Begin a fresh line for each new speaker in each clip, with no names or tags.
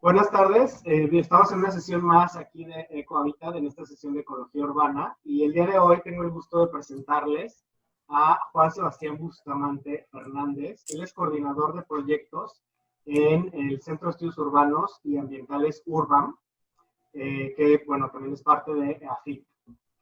Buenas tardes, estamos en una sesión más aquí de EcoHabitat, en esta sesión de Ecología Urbana, y el día de hoy tengo el gusto de presentarles a Juan Sebastián Bustamante Fernández. Él es coordinador de proyectos en el Centro de Estudios Urbanos y Ambientales URBAM, que bueno, también es parte de AFIP.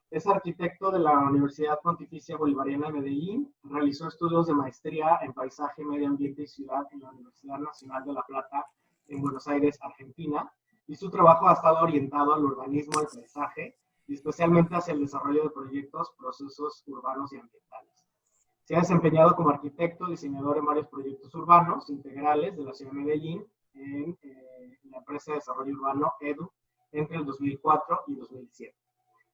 Es arquitecto de la Universidad Pontificia Bolivariana de Medellín, realizó estudios de maestría en Paisaje, Medio Ambiente y Ciudad en la Universidad Nacional de La Plata, en Buenos Aires, Argentina, y su trabajo ha estado orientado al urbanismo, al paisaje, y especialmente hacia el desarrollo de proyectos, procesos urbanos y ambientales. Se ha desempeñado como arquitecto, diseñador en varios proyectos urbanos integrales de la ciudad de Medellín, en la empresa de desarrollo urbano EDU, entre el 2004 y 2007.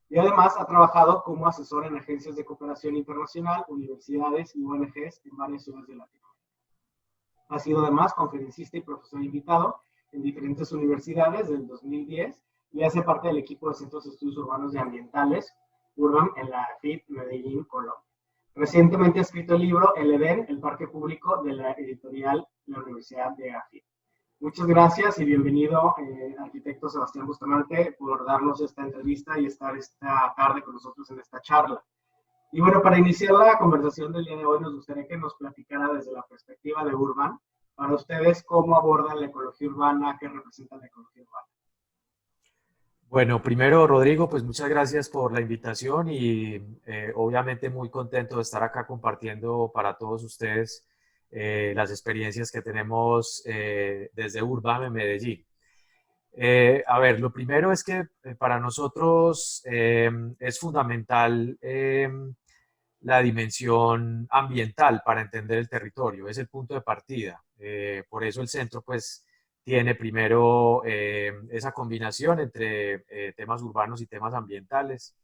Y además ha trabajado como asesor en agencias de cooperación internacional, universidades y ONGs en varias ciudades de Latinoamérica. Ha sido además conferencista y profesor invitado en diferentes universidades desde el 2010 y hace parte del equipo de Centros de Estudios Urbanos y Ambientales, URBAM, en la AFIP Medellín, Colombia. Recientemente ha escrito el libro El Edén, el parque público, de la editorial La Universidad de AFIP. Muchas gracias y bienvenido, arquitecto Sebastián Bustamante, por darnos esta entrevista y estar esta tarde con nosotros en esta charla. Y bueno, para iniciar la conversación del día de hoy, nos gustaría que nos platicara desde la perspectiva de Urban, para ustedes, cómo abordan la ecología urbana, qué representa la ecología urbana.
Bueno, primero, Rodrigo, pues muchas gracias por la invitación y obviamente muy contento de estar acá compartiendo para todos ustedes las experiencias que tenemos desde Urban en Medellín. A ver, lo primero es que para nosotros es fundamental la dimensión ambiental para entender el territorio, es el punto de partida. Por eso el centro pues tiene primero esa combinación entre temas urbanos y temas ambientales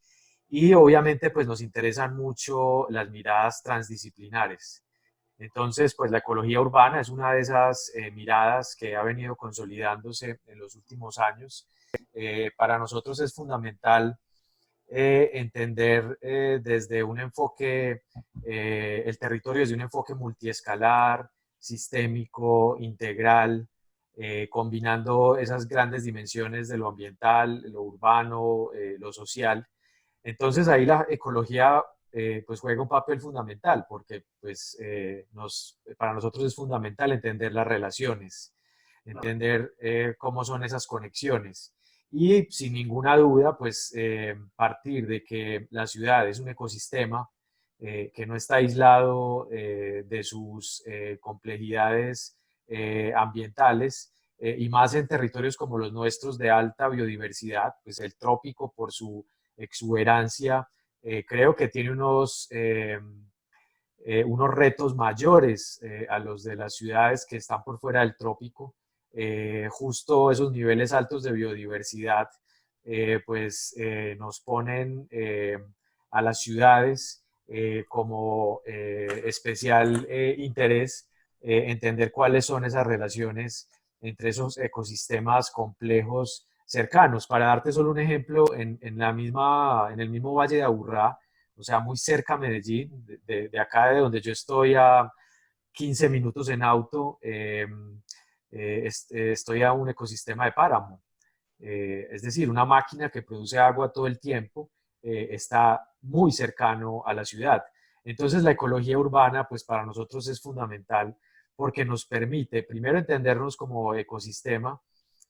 y obviamente pues nos interesan mucho las miradas transdisciplinares. Entonces, pues la ecología urbana es una de esas miradas que ha venido consolidándose en los últimos años. Para nosotros es fundamental entender desde un enfoque, el territorio desde un enfoque multiescalar, sistémico, integral, combinando esas grandes dimensiones de lo ambiental, lo urbano, lo social. Entonces ahí la ecología pues juega un papel fundamental porque pues, para nosotros es fundamental entender las relaciones, entender cómo son esas conexiones y sin ninguna duda pues partir de que la ciudad es un ecosistema que no está aislado de sus complejidades ambientales y más en territorios como los nuestros de alta biodiversidad, pues el trópico por su exuberancia, creo que tiene unos retos mayores a los de las ciudades que están por fuera del trópico. Justo esos niveles altos de biodiversidad pues nos ponen a las ciudades como especial interés entender cuáles son esas relaciones entre esos ecosistemas complejos cercanos. Para darte solo un ejemplo, en el mismo Valle de Aburrá, o sea, muy cerca a Medellín, de acá de donde yo estoy a 15 minutos en auto, estoy a un ecosistema de páramo. Es decir, una máquina que produce agua todo el tiempo está muy cercano a la ciudad. Entonces la ecología urbana, pues para nosotros es fundamental porque nos permite primero entendernos como ecosistema,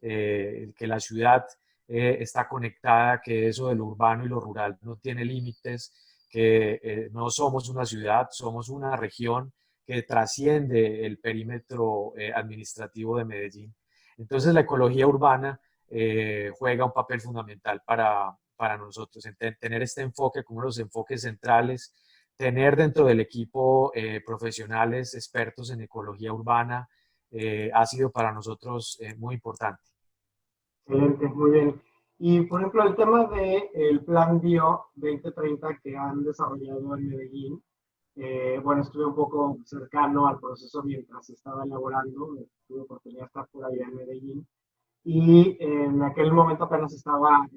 que la ciudad está conectada, que eso de lo urbano y lo rural no tiene límites, que no somos una ciudad, somos una región que trasciende el perímetro administrativo de Medellín. Entonces la ecología urbana juega un papel fundamental para nosotros, tener este enfoque como los enfoques centrales, tener dentro del equipo profesionales expertos en ecología urbana, ha sido para nosotros muy importante.
Excelente, muy bien. Y por ejemplo, el tema del Plan Bio 2030 que han desarrollado en Medellín, bueno, estuve un poco cercano al proceso mientras estaba elaborando, tuve oportunidad de estar por allá en Medellín, y en aquel momento apenas estaba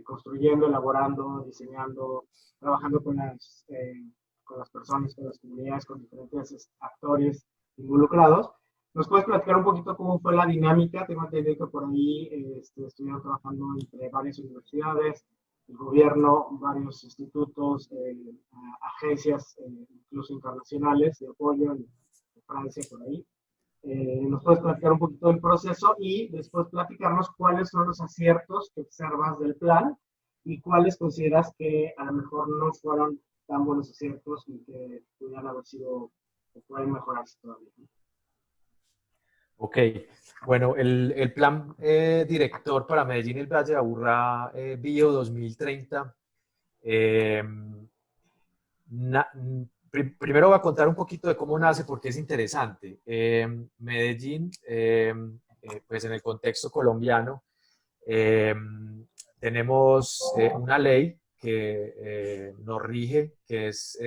construyendo, elaborando, diseñando, trabajando con las personas, con las comunidades, con diferentes actores involucrados. ¿Nos puedes platicar un poquito cómo fue la dinámica? Tengo entendido que por ahí estuvieron trabajando entre varias universidades, el gobierno, varios institutos, agencias, incluso internacionales de apoyo en Francia, por ahí. Nos puedes platicar un poquito del proceso y después platicarnos cuáles son los aciertos que observas del plan y cuáles consideras que a lo mejor no fueron tan buenos aciertos y que pudieran haber sido o pueden mejorarse todavía.
Ok, bueno, el plan director para Medellín y el Valle de Aburrá Bio 2030. eh, Primero voy a contar un poquito de cómo nace porque es interesante. Medellín, pues en el contexto colombiano, eh, tenemos una ley que nos rige, que es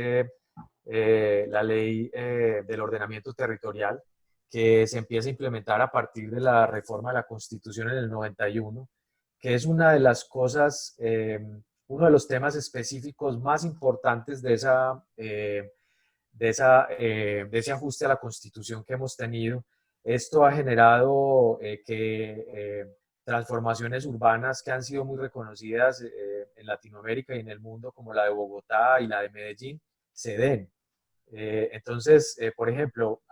la ley del ordenamiento territorial, que se empieza a implementar a partir de la reforma de la Constitución en el 91, que es una de las cosas, uno de los temas específicos más importantes de ese ajuste a la Constitución que hemos tenido. Esto ha generado transformaciones urbanas que han sido muy reconocidas en Latinoamérica y en el mundo, como la de Bogotá y la de Medellín, se den. Entonces, por ejemplo,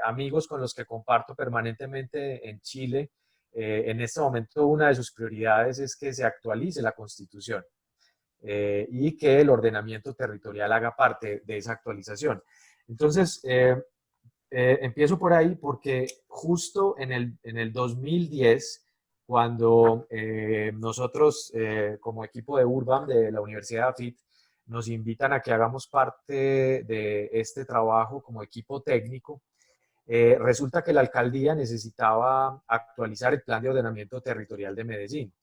amigos con los que comparto permanentemente en Chile, en este momento una de sus prioridades es que se actualice la Constitución y que el ordenamiento territorial haga parte de esa actualización. Entonces, empiezo por ahí porque justo en el 2010, cuando nosotros como equipo de Urban de la Universidad de AFIT nos invitan a que hagamos parte de este trabajo como equipo técnico, resulta que la alcaldía necesitaba actualizar el plan de ordenamiento territorial de Medellín,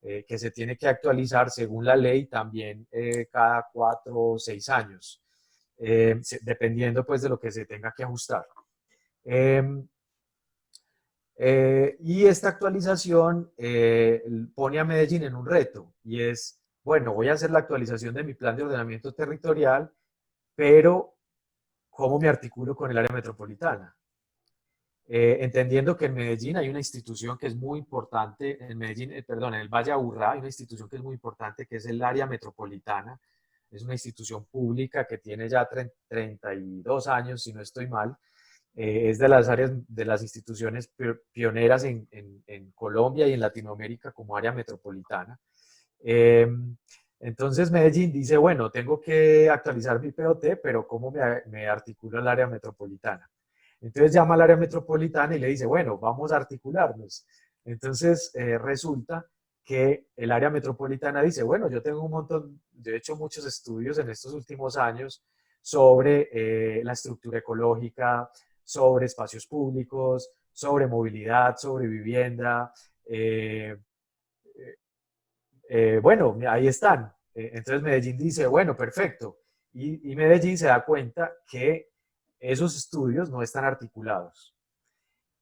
que se tiene que actualizar según la ley también cada 4 o 6 años, dependiendo pues de lo que se tenga que ajustar. Eh, y esta actualización pone a Medellín en un reto y es, bueno, voy a hacer la actualización de mi plan de ordenamiento territorial, pero ¿cómo me articulo con el área metropolitana? Entendiendo que en Medellín hay una institución que es muy importante, en Medellín, perdón, en el Valle de Aburrá hay una institución que es muy importante, que es el área metropolitana. Es una institución pública que tiene ya 32 años, si no estoy mal. Es de las áreas, de las instituciones pioneras en Colombia y en Latinoamérica como área metropolitana. Eh, entonces Medellín dice, bueno, tengo que actualizar mi POT, pero ¿cómo me articulo el área metropolitana? Entonces llama al área metropolitana y le dice, bueno, vamos a articularnos. Entonces resulta que el área metropolitana dice, bueno, yo tengo un montón, yo he hecho muchos estudios en estos últimos años sobre la estructura ecológica, sobre espacios públicos, sobre movilidad, sobre vivienda. eh, bueno, ahí están. Entonces Medellín dice, bueno, perfecto. Y Medellín se da cuenta que esos estudios no están articulados.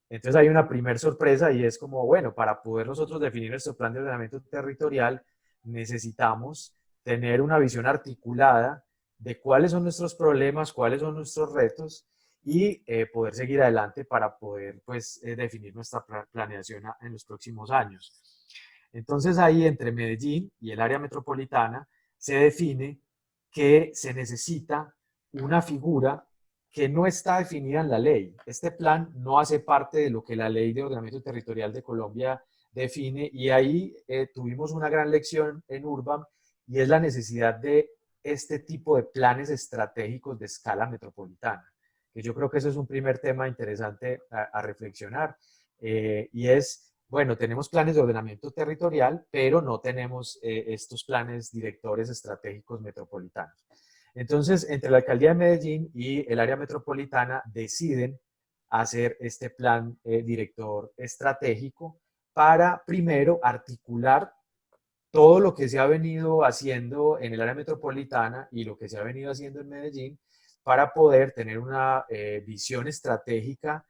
Entonces hay una primera sorpresa y es como, bueno, para poder nosotros definir nuestro plan de ordenamiento territorial, necesitamos tener una visión articulada de cuáles son nuestros problemas, cuáles son nuestros retos y poder seguir adelante para poder pues, definir nuestra planeación en los próximos años. Entonces ahí entre Medellín y el área metropolitana se define que se necesita una figura que no está definida en la ley. Este plan no hace parte de lo que la Ley de Ordenamiento Territorial de Colombia define y ahí tuvimos una gran lección en Urban y es la necesidad de este tipo de planes estratégicos de escala metropolitana, que yo creo que eso es un primer tema interesante a reflexionar y es bueno, tenemos planes de ordenamiento territorial, pero no tenemos estos planes directores estratégicos metropolitanos. Entonces, entre la alcaldía de Medellín y el área metropolitana deciden hacer este plan director estratégico para primero articular todo lo que se ha venido haciendo en el área metropolitana y lo que se ha venido haciendo en Medellín para poder tener una visión estratégica,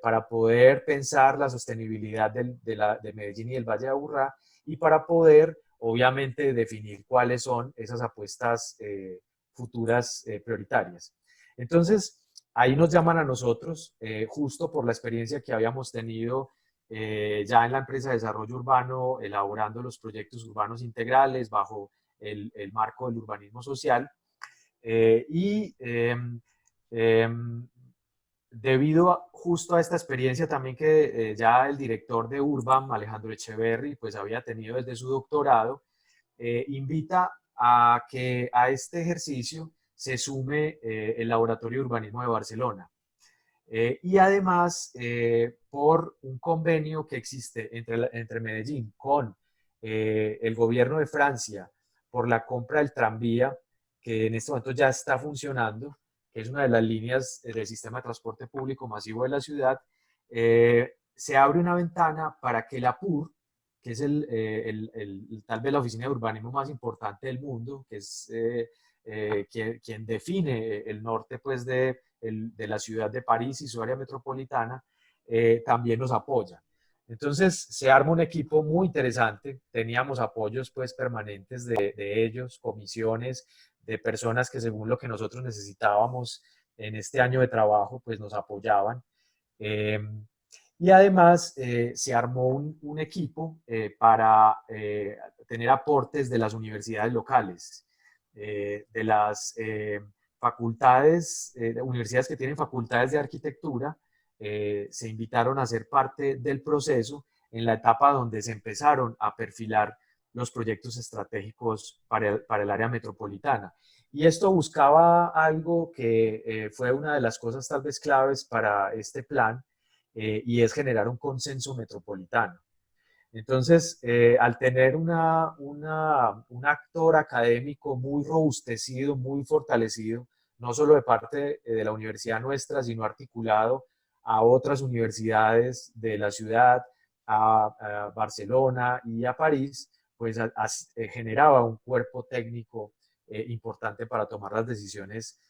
para poder pensar la sostenibilidad de Medellín y el Valle de Aburrá y para poder, obviamente, definir cuáles son esas apuestas futuras prioritarias. Entonces, ahí nos llaman a nosotros, justo por la experiencia que habíamos tenido ya en la empresa de desarrollo urbano, elaborando los proyectos urbanos integrales bajo el marco del urbanismo social. Y debido justo a esta experiencia también que ya el director de Urbam, Alejandro Echeverry, pues había tenido desde su doctorado, invita a que a este ejercicio se sume el Laboratorio de Urbanismo de Barcelona. Y además, por un convenio que existe entre Medellín con el gobierno de Francia por la compra del tranvía, que en este momento ya está funcionando, que es una de las líneas del sistema de transporte público masivo de la ciudad, se abre una ventana para que la PUR, que es tal vez la oficina de urbanismo más importante del mundo, que es quien define el norte pues, de la ciudad de París y su área metropolitana, también nos apoya. Entonces se arma un equipo muy interesante, teníamos apoyos pues permanentes de ellos, comisiones, de personas que según lo que nosotros necesitábamos en este año de trabajo pues nos apoyaban. Y además se armó un equipo para tener aportes de las universidades locales, de las facultades, de universidades que tienen facultades de arquitectura, se invitaron a ser parte del proceso en la etapa donde se empezaron a perfilar los proyectos estratégicos para el área metropolitana. Y esto buscaba algo que fue una de las cosas tal vez claves para este plan, y es generar un consenso metropolitano. Entonces, al tener un actor académico muy robustecido, muy fortalecido, no solo de parte de la universidad nuestra, sino articulado a otras universidades de la ciudad, a Barcelona y a París, pues generaba un cuerpo técnico importante para tomar las decisiones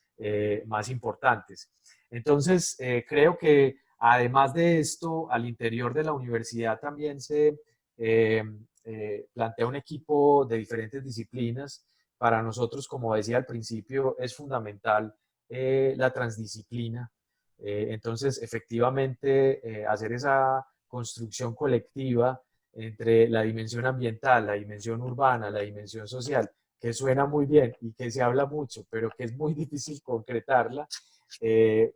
más importantes. Entonces, creo que además de esto, al interior de la universidad también se plantea un equipo de diferentes disciplinas. Para nosotros, como decía al principio, es fundamental la transdisciplina. Entonces, efectivamente, hacer esa construcción colectiva entre la dimensión ambiental, la dimensión urbana, la dimensión social, que suena muy bien y que se habla mucho, pero que es muy difícil concretarla,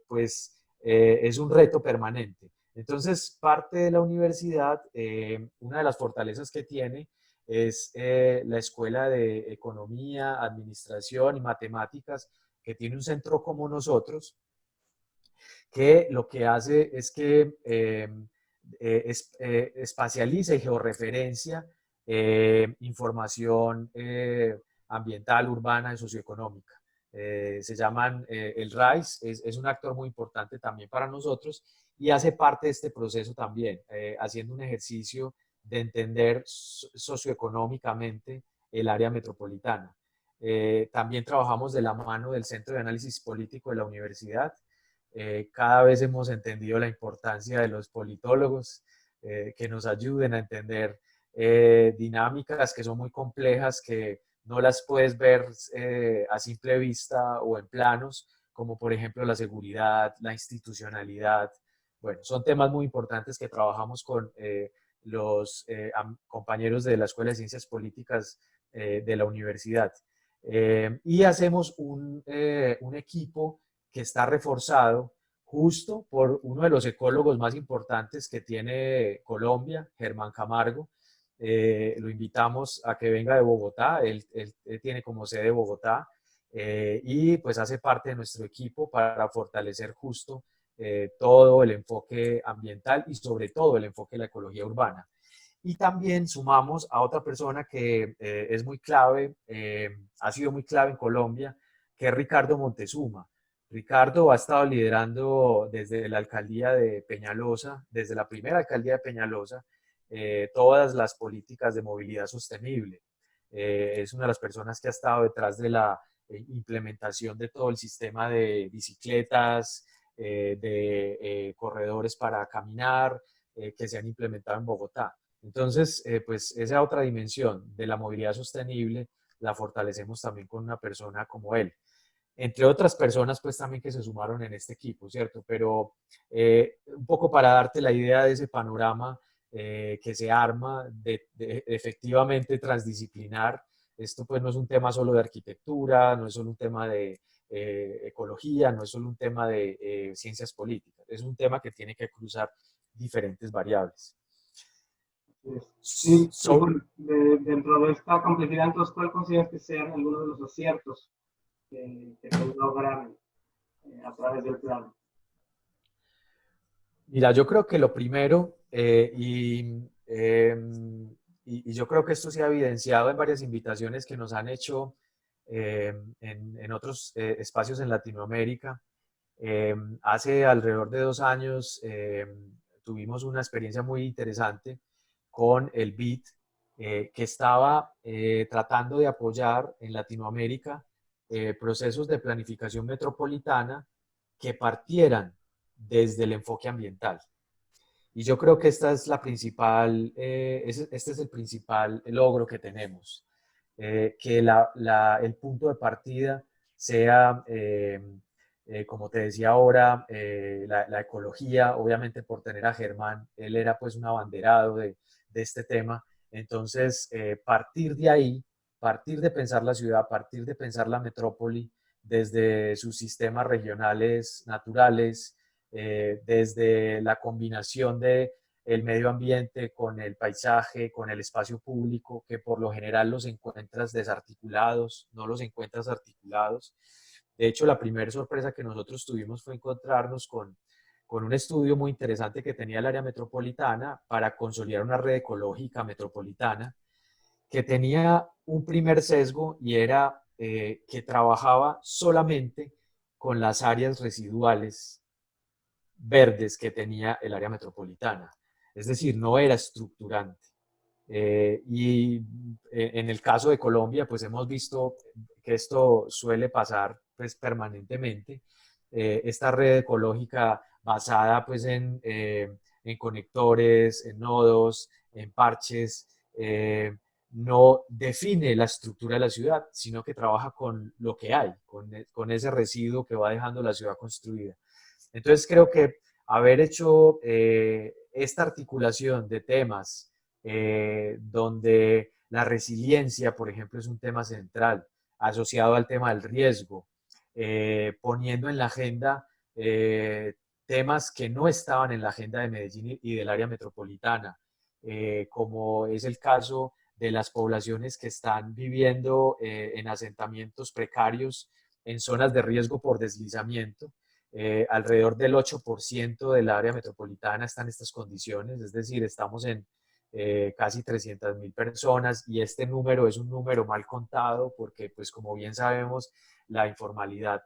pues es un reto permanente. Entonces, parte de la universidad, una de las fortalezas que tiene es la Escuela de Economía, Administración y Matemáticas, que tiene un centro como nosotros, que lo que hace es que espacializa y georreferencia información ambiental, urbana y socioeconómica. Se llaman el RAIS, es un actor muy importante también para nosotros y hace parte de este proceso también, haciendo un ejercicio de entender socioeconómicamente el área metropolitana. También trabajamos de la mano del Centro de Análisis Político de la Universidad. Cada vez hemos entendido la importancia de los politólogos que nos ayuden a entender dinámicas que son muy complejas, que no las puedes ver a simple vista o en planos, como por ejemplo la seguridad, la institucionalidad. Bueno, son temas muy importantes que trabajamos con los compañeros de la Escuela de Ciencias Políticas de la universidad. Y hacemos un equipo que está reforzado justo por uno de los ecólogos más importantes que tiene Colombia, Germán Camargo. Lo invitamos a que venga de Bogotá, él tiene como sede Bogotá, y pues hace parte de nuestro equipo para fortalecer justo todo el enfoque ambiental y sobre todo el enfoque de la ecología urbana. Y también sumamos a otra persona que es muy clave, ha sido muy clave en Colombia, que es Ricardo Montezuma. Ricardo ha estado liderando desde la alcaldía de Peñalosa, desde la primera alcaldía de Peñalosa, todas las políticas de movilidad sostenible. Es una de las personas que ha estado detrás de la implementación de todo el sistema de bicicletas, de corredores para caminar, que se han implementado en Bogotá. Entonces, pues esa otra dimensión de la movilidad sostenible la fortalecemos también con una persona como él. entre otras personas pues también que se sumaron en este equipo, ¿cierto? Pero un poco para darte la idea de ese panorama que se arma de efectivamente transdisciplinar. Esto pues no es un tema solo de arquitectura, no es solo un tema de ecología, no es solo un tema de ciencias políticas, es un tema que tiene que cruzar diferentes variables.
Sí, y dentro de esta complejidad, entonces, ¿cuál consideras que sean algunos de los aciertos que se logran a través del plan?
Mira, yo creo que lo primero, y yo creo que esto se ha evidenciado en varias invitaciones que nos han hecho en otros espacios en Latinoamérica. Hace alrededor de 2 años tuvimos una experiencia muy interesante con el BID, que estaba tratando de apoyar en Latinoamérica procesos de planificación metropolitana que partieran desde el enfoque ambiental. Y yo creo que esta es la principal, este es el principal logro que tenemos, que el punto de partida sea, como te decía ahora, la ecología, obviamente por tener a Germán, él era pues un abanderado de este tema, entonces partir de ahí, partir de pensar la ciudad, partir de pensar la metrópoli desde sus sistemas regionales naturales, desde la combinación de el medio ambiente con el paisaje, con el espacio público, que por lo general los encuentras desarticulados, no los encuentras articulados. De hecho, la primera sorpresa que nosotros tuvimos fue encontrarnos con un estudio muy interesante que tenía el área metropolitana para consolidar una red ecológica metropolitana, que tenía un primer sesgo y era que trabajaba solamente con las áreas residuales verdes que tenía el área metropolitana. Es decir, no era estructurante. Y en el caso de Colombia, pues hemos visto que esto suele pasar pues permanentemente. Esta red ecológica basada pues en conectores, en nodos, en parches, no define la estructura de la ciudad, sino que trabaja con lo que hay, con ese residuo que va dejando la ciudad construida. Entonces creo que haber hecho esta articulación de temas donde la resiliencia, por ejemplo, es un tema central, asociado al tema del riesgo, poniendo en la agenda temas que no estaban en la agenda de Medellín y del área metropolitana, como es el caso de las poblaciones que están viviendo en asentamientos precarios en zonas de riesgo por deslizamiento. Alrededor del 8% del área metropolitana está en estas condiciones, es decir, estamos en casi 300.000 personas y este número es un número mal contado porque, pues como bien sabemos, la informalidad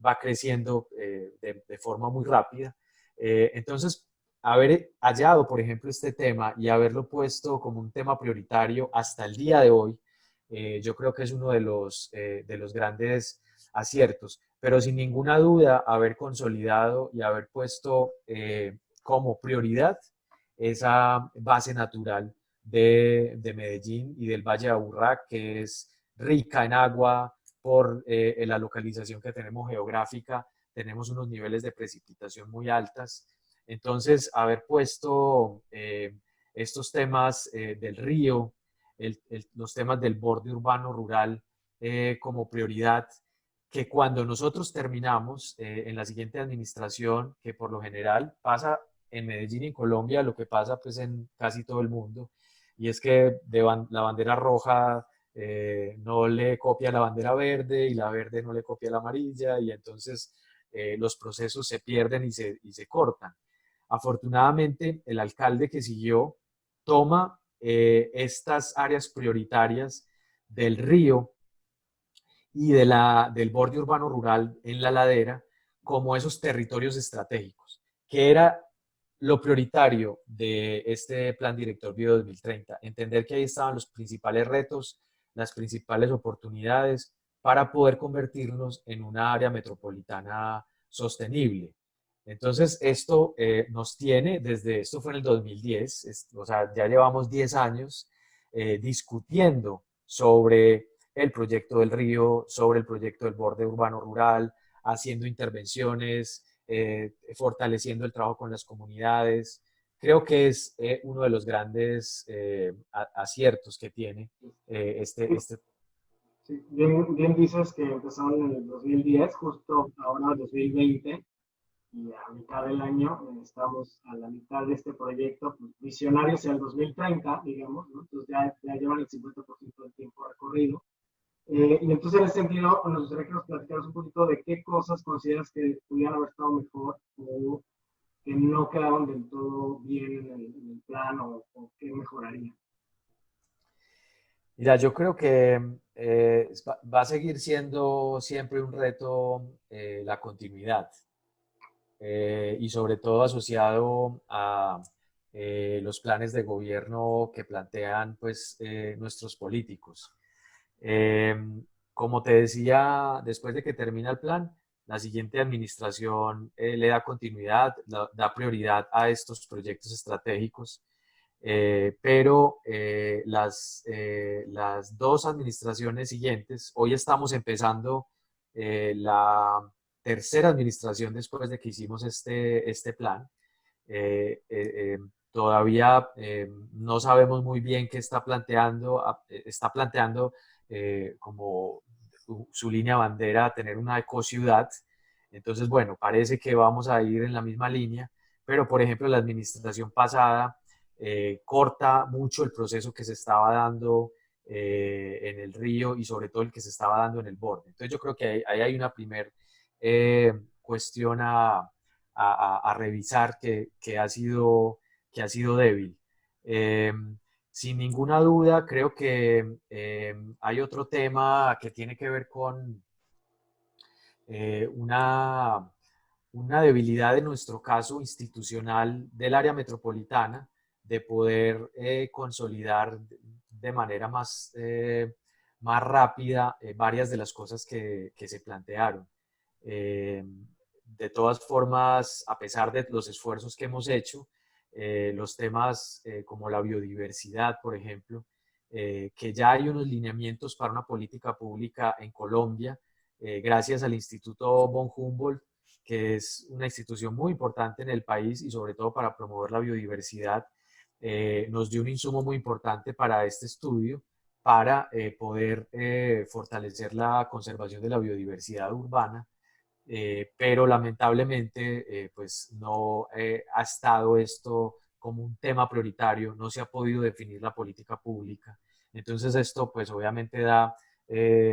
va creciendo de forma muy rápida. Entonces, haber hallado, por ejemplo, este tema y haberlo puesto como un tema prioritario hasta el día de hoy, yo creo que es uno de los grandes aciertos, pero sin ninguna duda haber consolidado y haber puesto como prioridad esa base natural de Medellín y del Valle de Aburrá, que es rica en agua por la localización que tenemos geográfica, tenemos unos niveles de precipitación muy altas. Entonces, haber puesto estos temas del río, los temas del borde urbano rural como prioridad, que cuando nosotros terminamos en la siguiente administración, que por lo general pasa en Medellín y en Colombia lo que pasa pues en casi todo el mundo, y es que la bandera roja no le copia la bandera verde y la verde no le copia la amarilla, y entonces los procesos se pierden y se cortan. Afortunadamente, el alcalde que siguió toma estas áreas prioritarias del río y del borde urbano rural en la ladera como esos territorios estratégicos, que era lo prioritario de este Plan Director Bio 2030, entender que ahí estaban los principales retos, las principales oportunidades para poder convertirnos en una área metropolitana sostenible. Entonces, esto nos tiene esto fue en el 2010, o sea, ya llevamos 10 años discutiendo sobre el proyecto del río, sobre el proyecto del borde urbano rural, haciendo intervenciones, fortaleciendo el trabajo con las comunidades. Creo que es uno de los grandes aciertos que tiene este.
Sí, bien dices que empezaron en el 2010, justo ahora 2020, y a mitad del año estamos a la mitad de este proyecto, pues, visionario hacia el 2030, digamos, ¿no? Entonces ya llevan el 50% del tiempo recorrido. Y entonces en ese sentido, nos gustaría que nos platicaras un poquito de qué cosas consideras que pudieran haber estado mejor o que no quedaron del todo bien en el plan o qué mejoraría.
Mira, yo creo que va a seguir siendo siempre un reto la continuidad y sobre todo asociado a los planes de gobierno que plantean pues, nuestros políticos. Eh, Como te decía, después de que termina el plan, la siguiente administración le da continuidad, da prioridad a estos proyectos estratégicos, pero las dos administraciones siguientes, hoy estamos empezando la tercera administración después de que hicimos este plan. Eh, eh, eh, Todavía no sabemos muy bien qué está planteando como su línea bandera tener una ecociudad. Entonces, bueno, parece que vamos a ir en la misma línea, pero por ejemplo, la administración pasada corta mucho el proceso que se estaba dando en el río y sobre todo el que se estaba dando en el borde. Entonces, yo creo que ahí hay una primera cuestión a revisar que ha sido débil. Eh, Sin ninguna duda, creo que hay otro tema que tiene que ver con eh, una, una debilidad en nuestro caso institucional del área metropolitana de poder consolidar de manera más rápida varias de las cosas que se plantearon. Eh, de todas formas, a pesar de los esfuerzos que hemos hecho, los temas como la biodiversidad, por ejemplo, que ya hay unos lineamientos para una política pública en Colombia, gracias al Instituto von Humboldt, que es una institución muy importante en el país y sobre todo para promover la biodiversidad, nos dio un insumo muy importante para este estudio, para poder fortalecer la conservación de la biodiversidad urbana, pero lamentablemente pues no ha estado esto como un tema prioritario, no se ha podido definir la política pública. Entonces esto pues obviamente da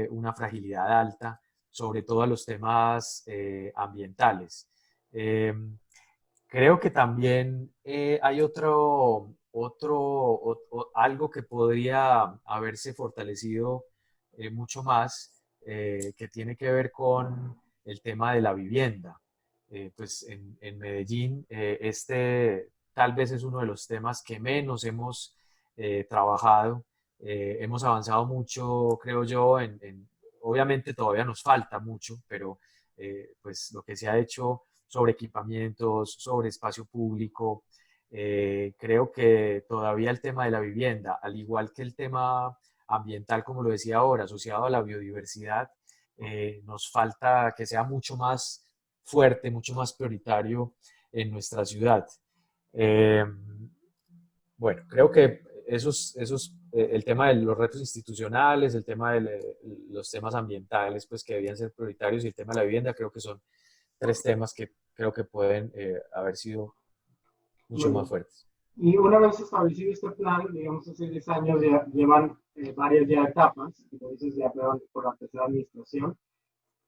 una fragilidad alta, sobre todo a los temas ambientales. Eh, Creo que también hay algo que podría haberse fortalecido mucho más, que tiene que ver con el tema de la vivienda. Pues en Medellín, este tal vez es uno de los temas que menos hemos trabajado. Hemos avanzado mucho, creo yo, obviamente todavía nos falta mucho, pero pues lo que se ha hecho sobre equipamientos, sobre espacio público. Creo que todavía el tema de la vivienda, al igual que el tema ambiental, como lo decía ahora, asociado a la biodiversidad, nos falta que sea mucho más fuerte, mucho más prioritario en nuestra ciudad. Eh, bueno, creo que el tema de los retos institucionales, el tema de los temas ambientales, pues que debían ser prioritarios y el tema de la vivienda, creo que son tres temas que creo que pueden haber sido mucho
Muy
más
bien.
fuertes.
Y una vez establecido este plan, digamos, hace 10 años ya llevan varias ya etapas, entonces ya van por la tercera administración.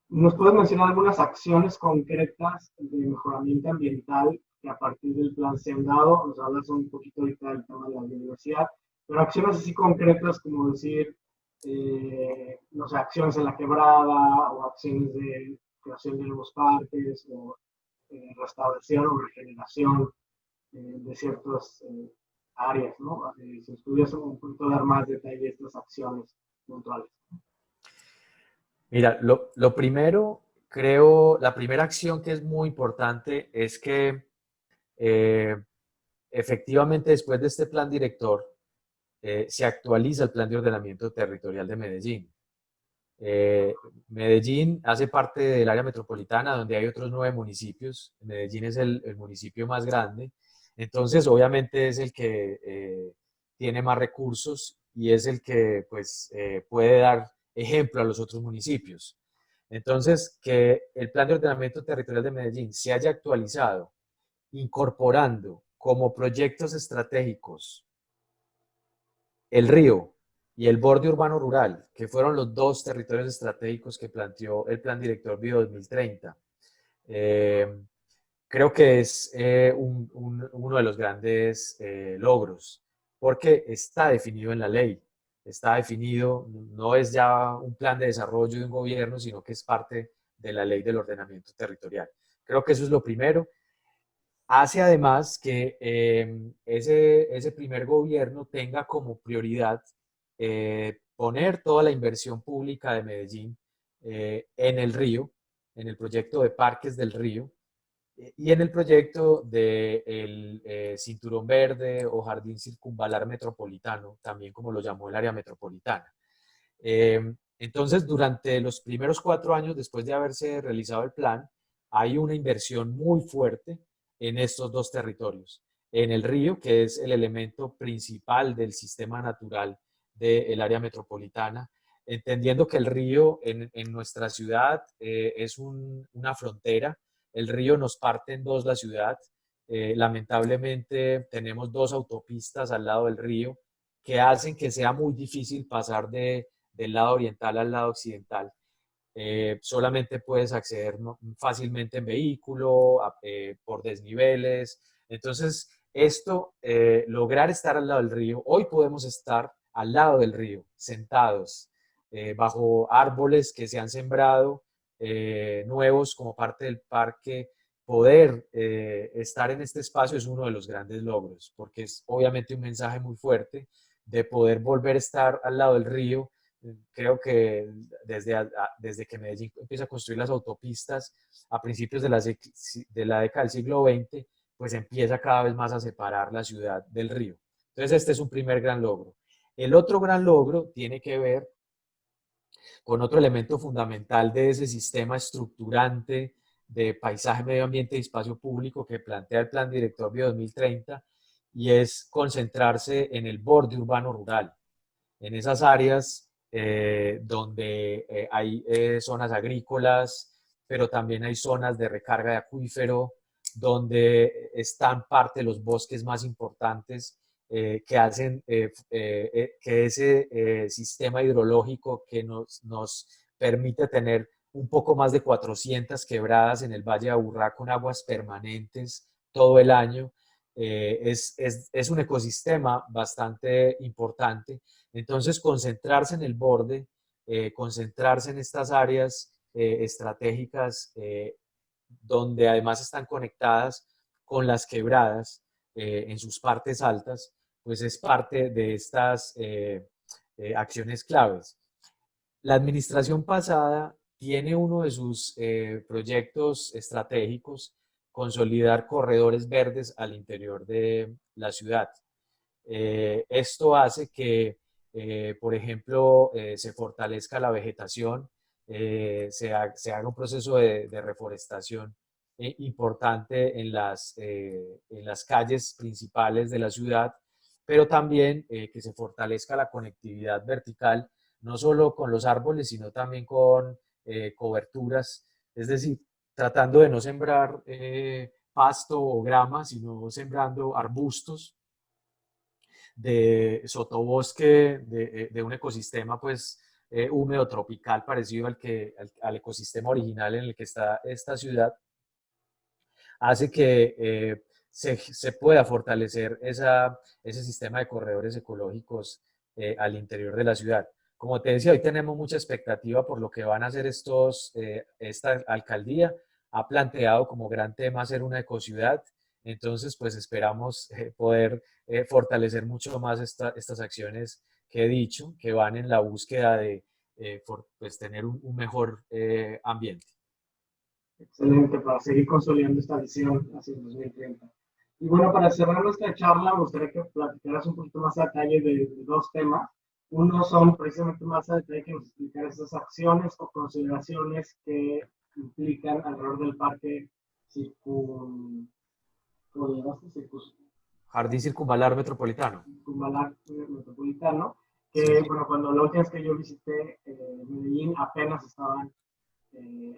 ¿Nos puedes mencionar algunas acciones concretas de mejoramiento ambiental que a partir del plan se han dado? Nos hablas un poquito ahorita del tema de la biodiversidad, pero acciones así concretas como decir, no sé, acciones en la quebrada o acciones de creación de nuevos parques o restauración o regeneración de ciertas áreas, ¿no? Si nos pudieras un poquito dar más detalle de estas acciones puntuales.
Mira, lo primero, creo, la primera acción que es muy importante es que eh, efectivamente después de este plan director se actualiza el plan de ordenamiento territorial de Medellín. Medellín hace parte del área metropolitana donde hay otros 9 municipios. Medellín es el municipio más grande, entonces obviamente es el que tiene más recursos y es el que pues, puede dar ejemplo a los otros municipios. Entonces, que el plan de ordenamiento territorial de Medellín se haya actualizado, incorporando como proyectos estratégicos el río y el borde urbano rural, que fueron los dos territorios estratégicos que planteó el Plan Director Bio 2030. Eh, Creo que es uno de los grandes logros, porque está definido en la ley, está definido, no es ya un plan de desarrollo de un gobierno, sino que es parte de la ley del ordenamiento territorial. Creo que eso es lo primero. Hace además que ese primer gobierno tenga como prioridad poner toda la inversión pública de Medellín en el río, en el proyecto de parques del río y en el proyecto del Cinturón Verde o Jardín Circunvalar Metropolitano, también como lo llamó el área metropolitana. Entonces, durante los primeros 4 años después de haberse realizado el plan, hay una inversión muy fuerte en estos dos territorios. En el río, que es el elemento principal del sistema natural del área metropolitana, entendiendo que el río en nuestra ciudad es una frontera. El río nos parte en dos la ciudad. Lamentablemente tenemos dos autopistas al lado del río que hacen que sea muy difícil pasar del lado oriental al lado occidental. Solamente puedes acceder fácilmente en vehículo, por desniveles. Entonces, lograr estar al lado del río, hoy podemos estar al lado del río, sentados, bajo árboles que se han sembrado, nuevos como parte del parque. Poder estar en este espacio es uno de los grandes logros, porque es obviamente un mensaje muy fuerte de poder volver a estar al lado del río. Creo que desde que Medellín empieza a construir las autopistas a principios de la década del siglo XX, pues empieza cada vez más a separar la ciudad del río. Entonces este es un primer gran logro. El otro gran logro tiene que ver con otro elemento fundamental de ese sistema estructurante de paisaje, medio ambiente y espacio público que plantea el Plan Director Bio 2030, y es concentrarse en el borde urbano rural, en esas áreas donde hay zonas agrícolas, pero también hay zonas de recarga de acuífero, donde están parte de los bosques más importantes que hacen que ese sistema hidrológico que nos permite tener un poco más de 400 quebradas en el Valle de Aburrá con aguas permanentes todo el año. Es un ecosistema bastante importante. Entonces, concentrarse en el borde, concentrarse en estas áreas estratégicas donde además están conectadas con las quebradas en sus partes altas, pues es parte de estas acciones claves. La administración pasada tiene uno de sus proyectos estratégicos, consolidar corredores verdes al interior de la ciudad. Esto hace que, por ejemplo, se fortalezca la vegetación, se haga un proceso de reforestación importante en las calles principales de la ciudad, pero también que se fortalezca la conectividad vertical, no solo con los árboles, sino también con coberturas, es decir, tratando de no sembrar pasto o grama, sino sembrando arbustos de sotobosque, de un ecosistema pues húmedo tropical parecido al ecosistema original en el que está esta ciudad, hace que se pueda fortalecer ese sistema de corredores ecológicos al interior de la ciudad. Como te decía, hoy tenemos mucha expectativa por lo que van a hacer esta alcaldía. Ha planteado como gran tema hacer una ecociudad, entonces pues esperamos poder fortalecer mucho más estas acciones que he dicho, que van en la búsqueda de pues, tener un mejor ambiente.
Excelente, para seguir consolidando esta visión hacia el 2030. Y bueno, para cerrar nuestra charla, me gustaría que platicaras un poquito más a detalle de dos temas. Uno son precisamente más a detalle que nos explicar esas acciones o consideraciones que implican alrededor del parque circun,
Jardín Circunvalar Metropolitano.
circunvalar metropolitano, que
Sí.
bueno, cuando la última vez que yo visité Medellín apenas estaban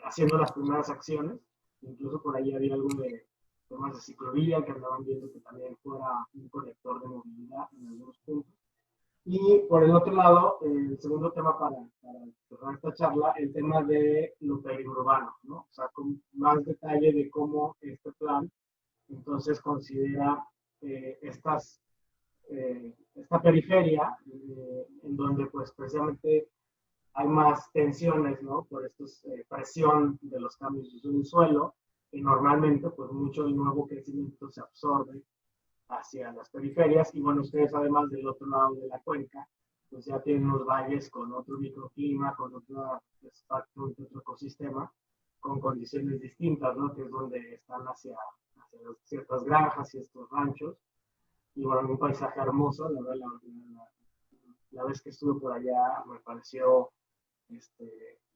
haciendo las primeras acciones, incluso por ahí había algo de temas de ciclovía que andaban viendo que también fuera un conector de movilidad en algunos puntos. Y por el otro lado, el segundo tema para cerrar esta charla, el tema de lo periurbano, ¿no? O sea, con más detalle de cómo este plan entonces considera estas, esta periferia en donde pues precisamente hay más tensiones, ¿no? Por esta presión de los cambios de un suelo y normalmente pues mucho del nuevo crecimiento se absorbe hacia las periferias y bueno, ustedes además del otro lado de la cuenca, pues ya tienen unos valles con otro microclima, con otro espacio, otro ecosistema, con condiciones distintas, ¿no? Que es donde están hacia ciertas granjas y estos ranchos. Y bueno, un paisaje hermoso, la verdad, la vez que estuve por allá me pareció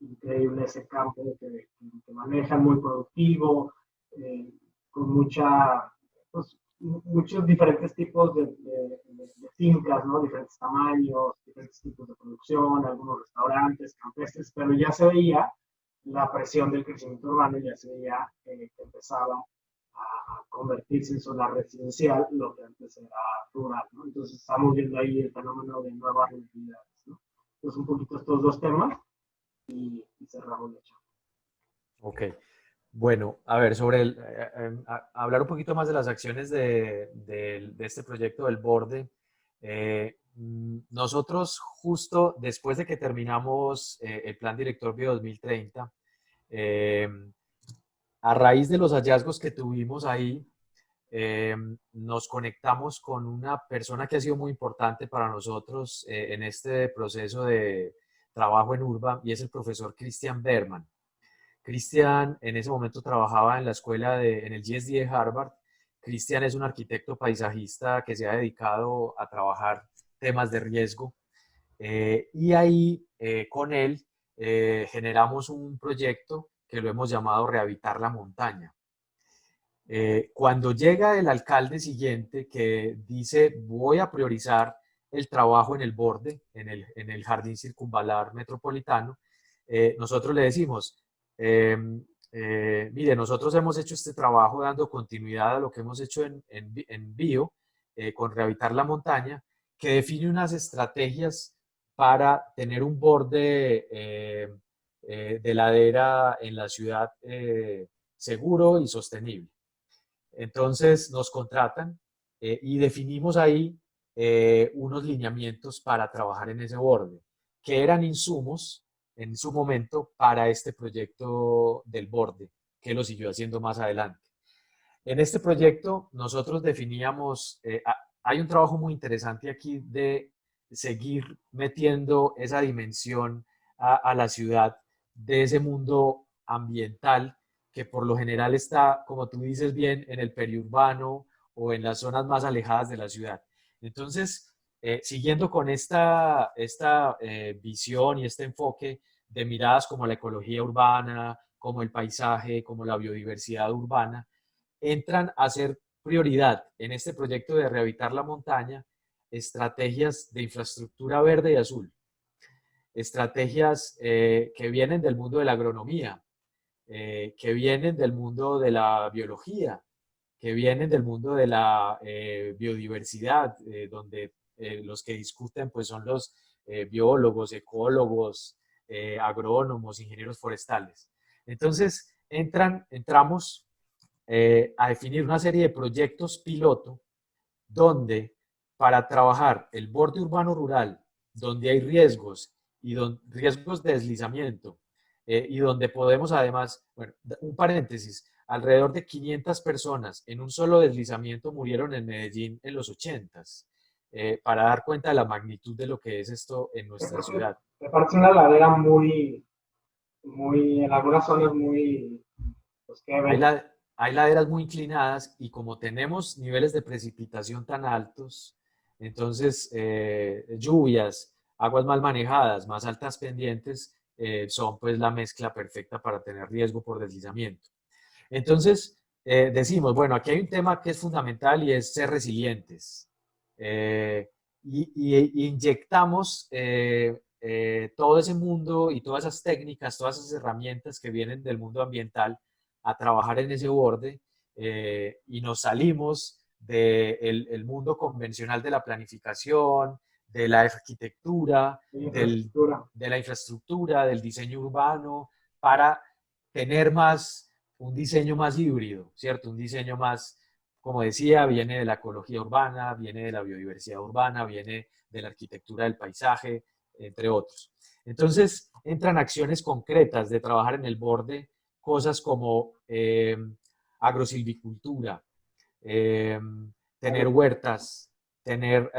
increíble ese campo que manejan, muy productivo, con pues, muchos diferentes tipos de fincas, ¿no? Diferentes tamaños, diferentes tipos de producción, algunos restaurantes, campestres, pero ya se veía la presión del crecimiento urbano, ya se veía que empezaba a convertirse en zona residencial, lo que antes era rural, ¿no? Entonces estamos viendo ahí el fenómeno de nuevas realidades, ¿no? Entonces un poquito estos dos temas y cerramos la charla.
Ok. Bueno, a ver, sobre hablar un poquito más de las acciones de este proyecto del borde. Nosotros, justo después de que terminamos el Plan Director Bio 2030, eh, a raíz de los hallazgos que tuvimos ahí, nos conectamos con una persona que ha sido muy importante para nosotros en este proceso de trabajo en Urba y es el profesor Christian Berman. Christian en ese momento trabajaba en la escuela en el GSD de Harvard. Christian es un arquitecto paisajista que se ha dedicado a trabajar temas de riesgo y ahí con él generamos un proyecto que lo hemos llamado Rehabilitar la Montaña. Cuando llega el alcalde siguiente que dice voy a priorizar el trabajo en el borde, en el jardín circunvalar metropolitano, nosotros le decimos, eh, mire, nosotros hemos hecho este trabajo dando continuidad a lo que hemos hecho en Bio, con Rehabilitar la Montaña, que define unas estrategias para tener un borde de ladera en la ciudad seguro y sostenible. Entonces nos contratan y definimos ahí unos lineamientos para trabajar en ese borde, que eran insumos en su momento para este proyecto del borde, que lo siguió haciendo más adelante. En este proyecto nosotros definíamos, hay un trabajo muy interesante aquí de seguir metiendo esa dimensión a la ciudad de ese mundo ambiental que por lo general está, como tú dices bien, en el periurbano o en las zonas más alejadas de la ciudad. Entonces, siguiendo con esta visión y este enfoque de miradas como la ecología urbana, como el paisaje, como la biodiversidad urbana, entran a ser prioridad en este proyecto de rehabilitar la montaña estrategias de infraestructura verde y azul, estrategias que vienen del mundo de la agronomía, que vienen del mundo de la biología, que vienen del mundo de la biodiversidad, donde los que discuten pues son los biólogos, ecólogos, agrónomos, ingenieros forestales. Entonces, entramos a definir una serie de proyectos piloto donde para trabajar el borde urbano rural, donde hay riesgos y riesgos de deslizamiento y donde podemos además, bueno, un paréntesis, alrededor de 500 personas en un solo deslizamiento murieron en Medellín en los 80s, para dar cuenta de la magnitud de lo que es esto en nuestra ciudad.
Me parece una ladera muy, en algunas zonas muy, pues que
Hay,
ven.
hay laderas muy inclinadas y como tenemos niveles de precipitación tan altos, entonces lluvias, aguas mal manejadas, más altas pendientes, son pues la mezcla perfecta para tener riesgo por deslizamiento. Entonces, decimos, bueno, aquí hay un tema que es fundamental y es ser resilientes. Y inyectamos todo ese mundo y todas esas técnicas, todas esas herramientas que vienen del mundo ambiental a trabajar en ese borde, y nos salimos del mundo convencional de la planificación, de la arquitectura,
infraestructura.
de la infraestructura, del diseño urbano, para tener más un diseño más híbrido, ¿cierto? Un diseño más, como decía, viene de la ecología urbana, viene de la biodiversidad urbana, viene de la arquitectura del paisaje, entre otros. Entonces, entran acciones concretas de trabajar en el borde, cosas como agrosilvicultura, eh, tener huertas, tener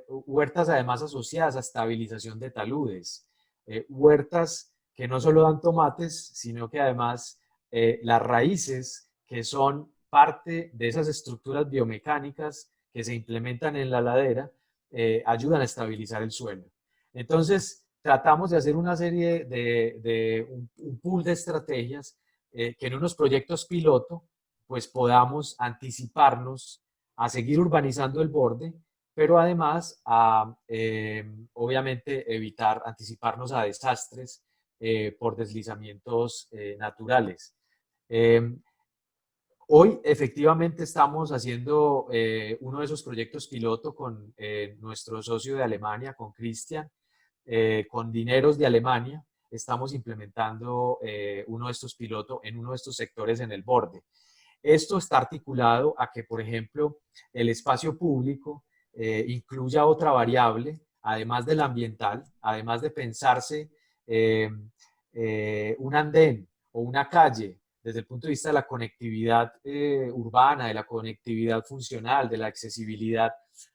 huertas además asociadas a estabilización de taludes, huertas que no solo dan tomates, sino que además las raíces que son parte de esas estructuras biomecánicas que se implementan en la ladera, ayudan a estabilizar el suelo. Entonces, tratamos de hacer una serie de un pool de estrategias que en unos proyectos piloto pues podamos anticiparnos a seguir urbanizando el borde, pero además a, obviamente, evitar, anticiparnos a desastres por deslizamientos naturales. Eh, Hoy efectivamente estamos haciendo uno de esos proyectos piloto con nuestro socio de Alemania, con Christian, con dineros de Alemania. Estamos implementando uno de estos pilotos en uno de estos sectores en el borde. Esto está articulado a que, por ejemplo, el espacio público incluya otra variable, además de la ambiental, además de pensarse eh, un andén o una calle desde el punto de vista de la conectividad urbana, de la conectividad funcional, de la accesibilidad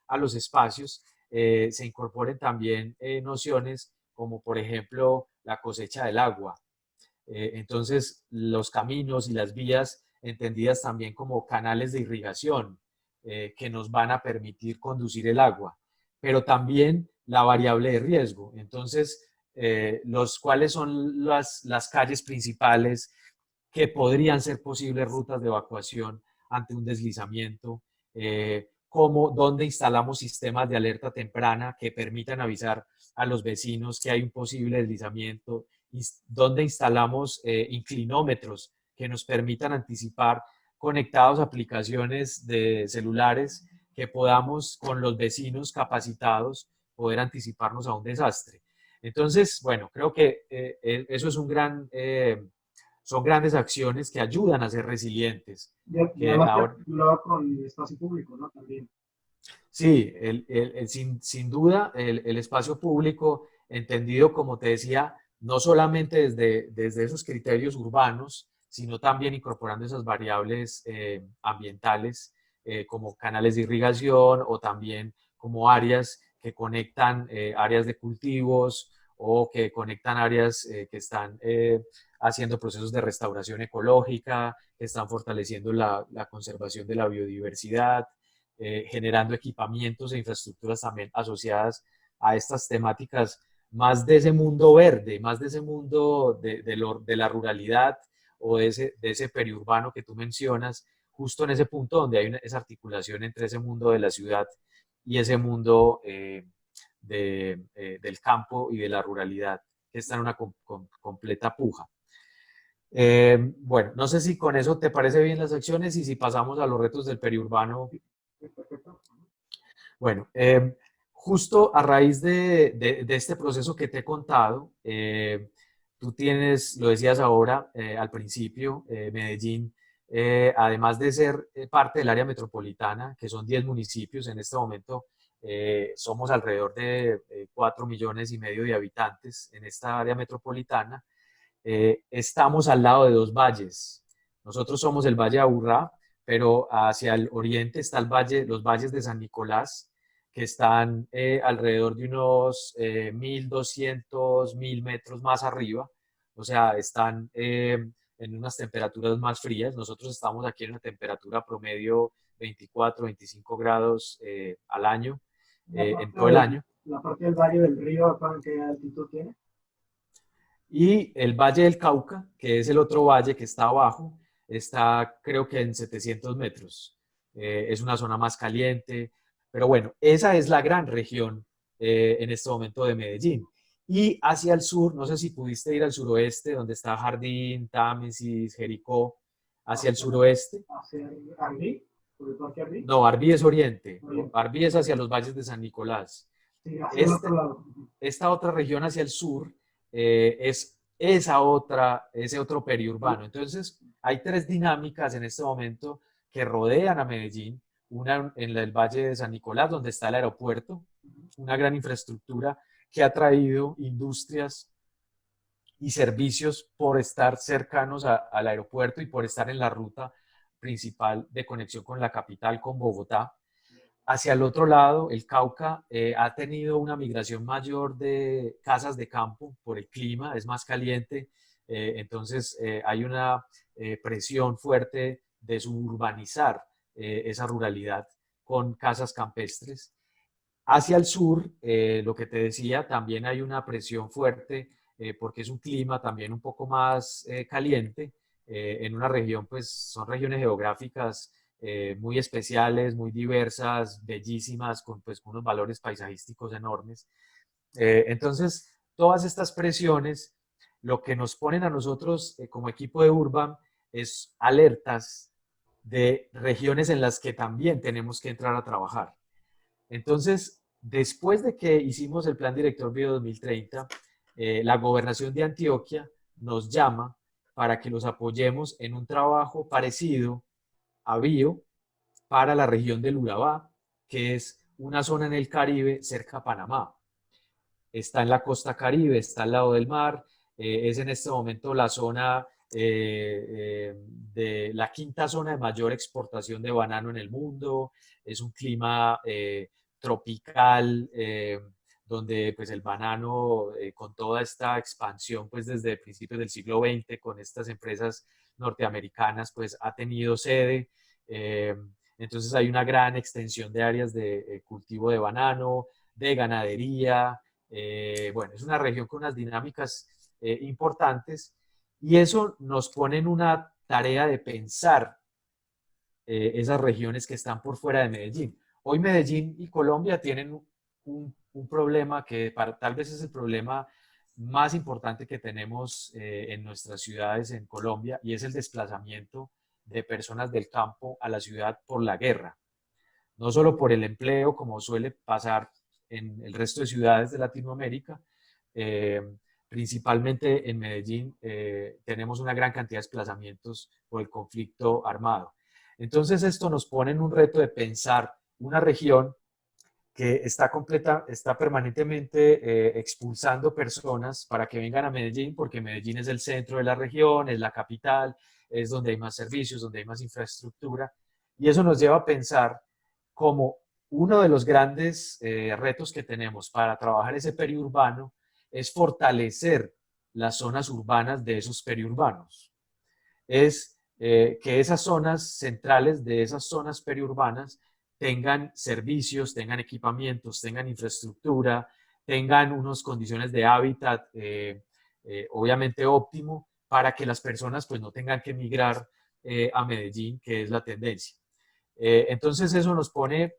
a los espacios, se incorporen también nociones como, por ejemplo, la cosecha del agua. Entonces, los caminos y las vías entendidas también como canales de irrigación que nos van a permitir conducir el agua, pero también la variable de riesgo. Entonces, cuáles son las calles principales que podrían ser posibles rutas de evacuación ante un deslizamiento, dónde instalamos sistemas de alerta temprana que permitan avisar a los vecinos que hay un posible deslizamiento, dónde instalamos inclinómetros que nos permitan anticipar conectados a aplicaciones de celulares que podamos con los vecinos capacitados poder anticiparnos a un desastre. Entonces, bueno, creo que eso es son grandes acciones que ayudan a ser resilientes.
Y
Que
además
ahora,
lo con el espacio público, ¿no? También.
sí, sin duda el espacio público, entendido, como te decía, no solamente desde esos criterios urbanos, sino también incorporando esas variables ambientales como canales de irrigación o también como áreas que conectan áreas de cultivos o que conectan áreas que están haciendo procesos de restauración ecológica, que están fortaleciendo la conservación de la biodiversidad, generando equipamientos e infraestructuras también asociadas a estas temáticas más de ese mundo verde, más de ese mundo de la ruralidad o de ese periurbano que tú mencionas, justo en ese punto donde hay esa articulación entre ese mundo de la ciudad y ese mundo del campo y de la ruralidad, que está en una completa puja. Bueno, no sé si con eso te parece bien las acciones y si pasamos a los retos del periurbano.
Perfecto.
Bueno, justo a raíz de este proceso que te he contado, tú tienes, lo decías ahora al principio, Medellín, además de ser parte del área metropolitana, que son 10 municipios, en este momento somos alrededor de 4 millones y medio de habitantes en esta área metropolitana. Estamos al lado de dos valles. Nosotros somos el Valle de Aburrá, pero hacia el oriente está los valles de San Nicolás, que están alrededor de unos 1.200, 1.000 metros más arriba. O sea, están en unas temperaturas más frías. Nosotros estamos aquí en una temperatura promedio 24, 25 grados al año. en todo el año.
La parte del Valle del Río, ¿qué altitud tiene?
Y el Valle del Cauca, que es el otro valle que está abajo, está creo que en 700 metros. Es una zona más caliente, pero bueno, esa es la gran región en este momento de Medellín. Y hacia el sur, no sé si pudiste ir al suroeste, donde está Jardín, Támesis, Jericó, hacia el suroeste.
¿Hacia Arví? ¿Por el Parque Arví?
No, Arví es oriente,
Oriente.
Arví es hacia los valles de San Nicolás.
Sí, hacia el otro lado.
Esta otra región hacia el sur es ese otro periurbano. Entonces, hay tres dinámicas en este momento que rodean a Medellín. Una en el Valle de San Nicolás, donde está el aeropuerto, una gran infraestructura que ha traído industrias y servicios por estar cercanos al aeropuerto y por estar en la ruta principal de conexión con la capital, con Bogotá. Hacia el otro lado, el Cauca ha tenido una migración mayor de casas de campo por el clima, es más caliente, entonces hay una presión fuerte de suburbanizar esa ruralidad con casas campestres. Hacia el sur, lo que te decía, también hay una presión fuerte porque es un clima también un poco más caliente. En una región, pues son regiones geográficas muy especiales, muy diversas, bellísimas, con pues unos valores paisajísticos enormes. Entonces, todas estas presiones, lo que nos ponen a nosotros como equipo de Urban es alertas de regiones en las que también tenemos que entrar a trabajar. Entonces, después de que hicimos el Plan Director Bio 2030, la Gobernación de Antioquia nos llama para que los apoyemos en un trabajo parecido a Bio para la región del Urabá, que es una zona en el Caribe cerca a Panamá. Está en la costa Caribe, está al lado del mar, es en este momento la zona de la quinta zona de mayor exportación de banano en el mundo, es un clima tropical, donde pues el banano con toda esta expansión pues desde principios del siglo XX con estas empresas norteamericanas pues ha tenido sede, entonces hay una gran extensión de áreas de cultivo de banano, de ganadería, bueno, es una región con unas dinámicas importantes y eso nos pone en una tarea de pensar esas regiones que están por fuera de Medellín. Hoy Medellín y Colombia tienen un problema que tal vez es el problema más importante que tenemos en nuestras ciudades en Colombia y es el desplazamiento de personas del campo a la ciudad por la guerra. No solo por el empleo, como suele pasar en el resto de ciudades de Latinoamérica, eh, principalmente en Medellín tenemos una gran cantidad de desplazamientos por el conflicto armado. Entonces esto nos pone en un reto de pensar una región que está permanentemente expulsando personas para que vengan a Medellín, porque Medellín es el centro de la región, es la capital, es donde hay más servicios, donde hay más infraestructura, y eso nos lleva a pensar como uno de los grandes retos que tenemos para trabajar ese periurbano es fortalecer las zonas urbanas de esos periurbanos. Es que esas zonas centrales de esas zonas periurbanas tengan servicios, tengan equipamientos, tengan infraestructura, tengan unas condiciones de hábitat obviamente óptimo para que las personas pues no tengan que migrar a Medellín, que es la tendencia. Entonces eso nos pone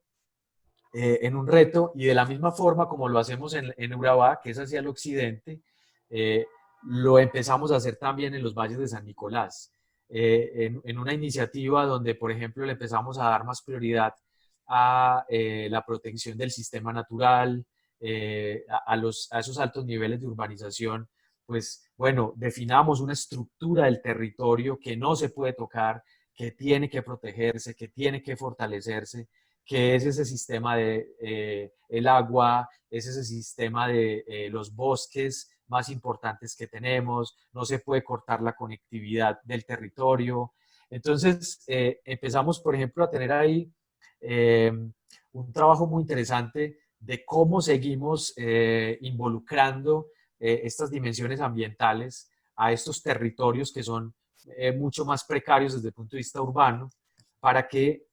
en un reto y de la misma forma como lo hacemos en Urabá, que es hacia el occidente, lo empezamos a hacer también en los valles de San Nicolás, en una iniciativa donde, por ejemplo, le empezamos a dar más prioridad a la protección del sistema natural, a esos altos niveles de urbanización, pues bueno, definamos una estructura del territorio que no se puede tocar, que tiene que protegerse, que tiene que fortalecerse, que es ese sistema de el agua, es ese sistema de los bosques más importantes que tenemos, no se puede cortar la conectividad del territorio. Entonces, empezamos, por ejemplo, a tener ahí un trabajo muy interesante de cómo seguimos involucrando estas dimensiones ambientales a estos territorios que son mucho más precarios desde el punto de vista urbano, para que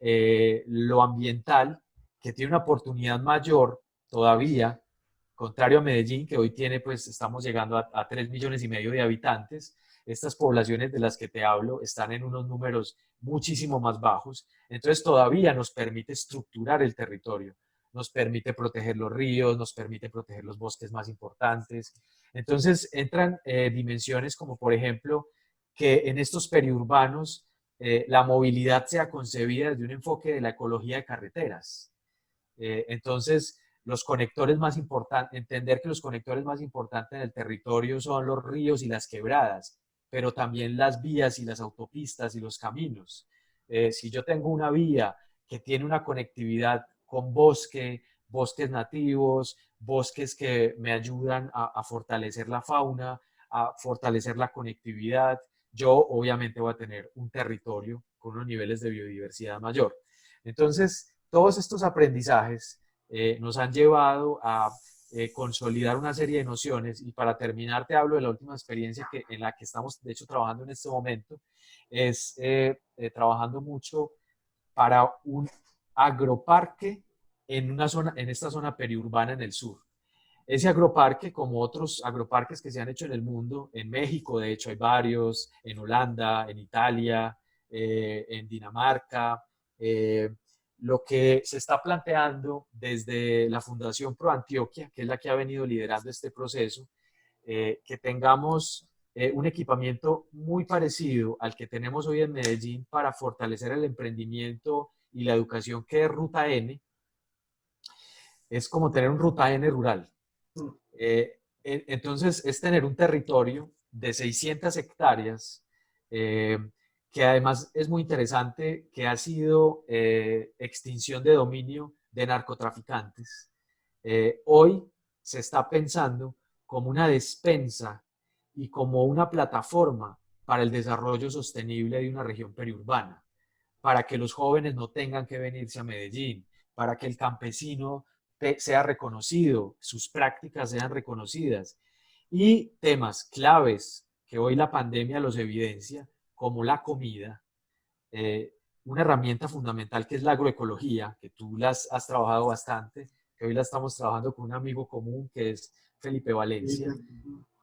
lo ambiental, que tiene una oportunidad mayor todavía, contrario a Medellín, que hoy tiene, pues estamos llegando a 3,5 millones de habitantes, estas poblaciones de las que te hablo están en unos números muchísimo más bajos, entonces todavía nos permite estructurar el territorio, nos permite proteger los ríos, nos permite proteger los bosques más importantes. Entonces entran dimensiones como, por ejemplo, que en estos periurbanos la movilidad sea concebida desde un enfoque de la ecología de carreteras. Entonces, los conectores más importantes, entender que los conectores más importantes en el territorio son los ríos y las quebradas, pero también las vías y las autopistas y los caminos. Si yo tengo una vía que tiene una conectividad con bosque, bosques nativos, bosques que me ayudan a fortalecer la fauna, a fortalecer la conectividad, yo obviamente voy a tener un territorio con unos niveles de biodiversidad mayor. Entonces, todos estos aprendizajes nos han llevado a consolidar una serie de nociones y para terminar te hablo de la última experiencia en la que estamos de hecho trabajando en este momento, es trabajando mucho para un agroparque en esta zona periurbana en el sur. Ese agroparque, como otros agroparques que se han hecho en el mundo, en México de hecho hay varios, en Holanda, en Italia, en Dinamarca, lo que se está planteando desde la Fundación Pro Antioquia, que es la que ha venido liderando este proceso, que tengamos un equipamiento muy parecido al que tenemos hoy en Medellín para fortalecer el emprendimiento y la educación, que es Ruta N, es como tener un Ruta N rural. Entonces, es tener un territorio de 600 hectáreas, que además es muy interesante, que ha sido extinción de dominio de narcotraficantes. Hoy se está pensando como una despensa y como una plataforma para el desarrollo sostenible de una región periurbana, para que los jóvenes no tengan que venirse a Medellín, para que el campesino sea reconocido, sus prácticas sean reconocidas. Y temas claves que hoy la pandemia los evidencia, como la comida, una herramienta fundamental que es la agroecología, que tú las has trabajado bastante, que hoy la estamos trabajando con un amigo común que es Felipe Valencia,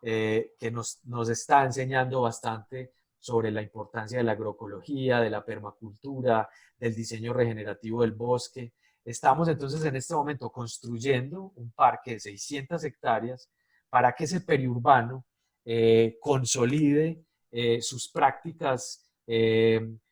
que nos está enseñando bastante sobre la importancia de la agroecología, de la permacultura, del diseño regenerativo del bosque. Estamos entonces en este momento construyendo un parque de 600 hectáreas para que ese periurbano consolide sus prácticas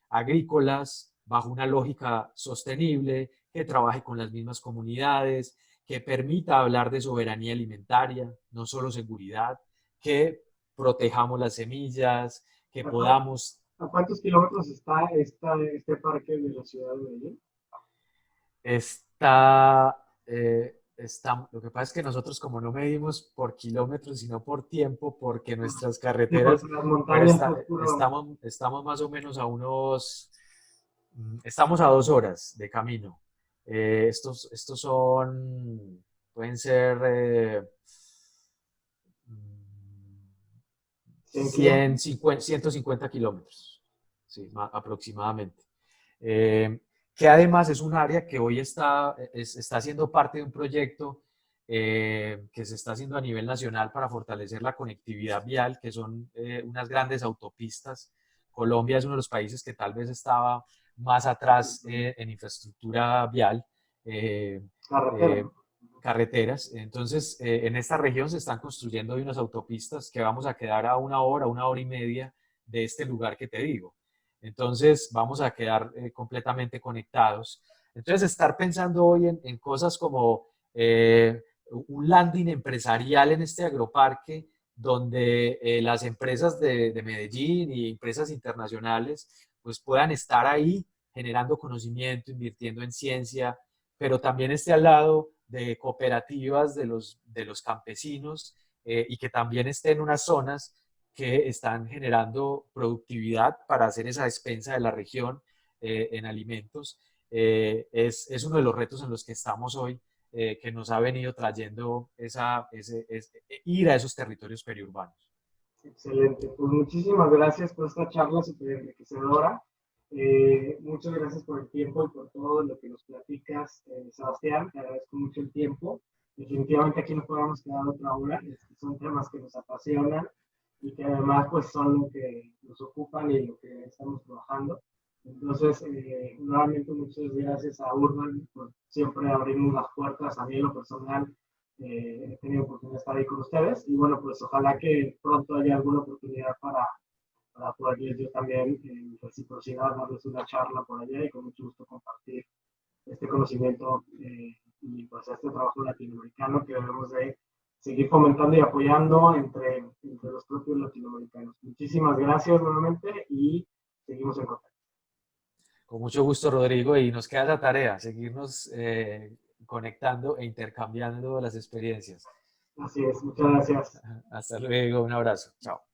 agrícolas bajo una lógica sostenible, que trabaje con las mismas comunidades, que permita hablar de soberanía alimentaria, no solo seguridad, que protejamos las semillas, que podamos...
¿A cuántos kilómetros está este parque de la ciudad de Medellín?
Lo que pasa es que nosotros como no medimos por kilómetros, sino por tiempo, porque nuestras
Sí,
carreteras,
porque las
pero
montañas es puro...
estamos más o menos estamos a 2 horas de camino. Estos pueden ser 150 kilómetros, sí, aproximadamente. Que además es un área que hoy está siendo parte de un proyecto que se está haciendo a nivel nacional para fortalecer la conectividad vial, que son unas grandes autopistas. Colombia es uno de los países que tal vez estaba más atrás en infraestructura vial.
Carretera.
Carreteras. Entonces, en esta región se están construyendo unas autopistas que vamos a quedar a 1 hora y media de este lugar que te digo. Entonces, vamos a quedar completamente conectados. Entonces, estar pensando hoy en cosas como un landing empresarial en este agroparque, donde las empresas de Medellín y empresas internacionales pues puedan estar ahí generando conocimiento, invirtiendo en ciencia, pero también esté al lado de cooperativas de los campesinos y que también esté en unas zonas que están generando productividad para hacer esa despensa de la región en alimentos. Es uno de los retos en los que estamos hoy, que nos ha venido trayendo ir a esos territorios periurbanos.
Excelente. Pues muchísimas gracias por esta charla súper enriquecedora. Muchas gracias por el tiempo y por todo lo que nos platicas, Sebastián. Te agradezco mucho el tiempo. definitivamente aquí no podemos quedar otra hora. Son temas que nos apasionan y que además pues son lo que nos ocupan y lo que estamos trabajando. Entonces, nuevamente muchas gracias a Urban por siempre abrirnos las puertas. A mí en lo personal he tenido oportunidad de estar ahí con ustedes y bueno, pues ojalá que pronto haya alguna oportunidad para poderles yo también en reciprocidad darles una charla por allá y con mucho gusto compartir este conocimiento y pues este trabajo latinoamericano que debemos de seguir fomentando y apoyando entre los propios latinoamericanos. Muchísimas gracias nuevamente y seguimos en contacto.
Con mucho gusto, Rodrigo, y nos queda la tarea, seguirnos conectando e intercambiando las experiencias.
Así es, muchas gracias.
Hasta luego, un abrazo. Chao.